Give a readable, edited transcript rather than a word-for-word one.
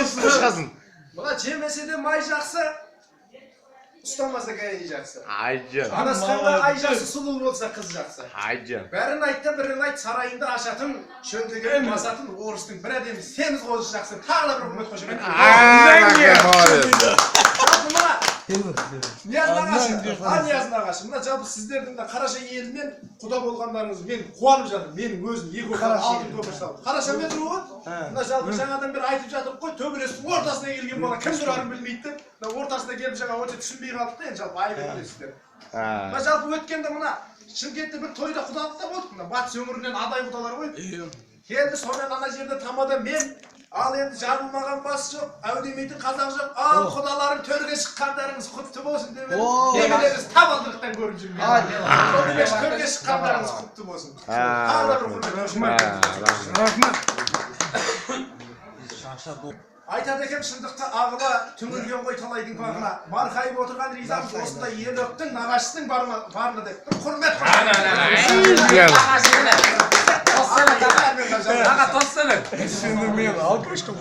Çıkasın. Buna çemese de may jaksı. Ustamasa kayın jaksı. Aycan. Anaskanda ay jaksı sulu olsa kız jaksı. Aycan. Birini aytda birini ayt sarayında aşatın, şöndegen masatın, orustun bir adem semiz qo'shish jaksı. Tağla bir hükümet qo'shib aytdi. Niyazın ağası. Mına жалпы сіздердің de Қараша елінен құда болғандарыңыз мен қуанып жатырмын. Менің өзім екі ортада алтын көпір салып. Қараша метро ғой. Мына жалпы жаңадан бері айтып жатырмық қой, төбелестің ортасына келген бала кім тұрарын білмейді деп. Мына ортасына келіп жаңа өте түсінбей қалдық та енді жалпы айып етесіздер. Мына жалпы өткенде мына Шымкентте бір тойда құдалықта болдық. Мына батыс өңірінен адай құдалар ғой. Келді сонымен ана жерде тамада мен ал енді жабылмаған бас жоқ, әудемейтін қазақ жоқ. Ал құдаларым төрге шыққандарыңыз құтты болсын деп еді. Немелеріңіз табалдырықтан көріп жүрген. Төрге шыққандарыңыз құтты болсын. Тағы да бір құрмет. Айтады екен шындықты ағыла түңілген ғой талайдың бағына. Марқайып отырған ризамыз осындай елөктің нағашысының барына деп. Бір құрмет. Аға тоссana. Şimdi ben alkışladım.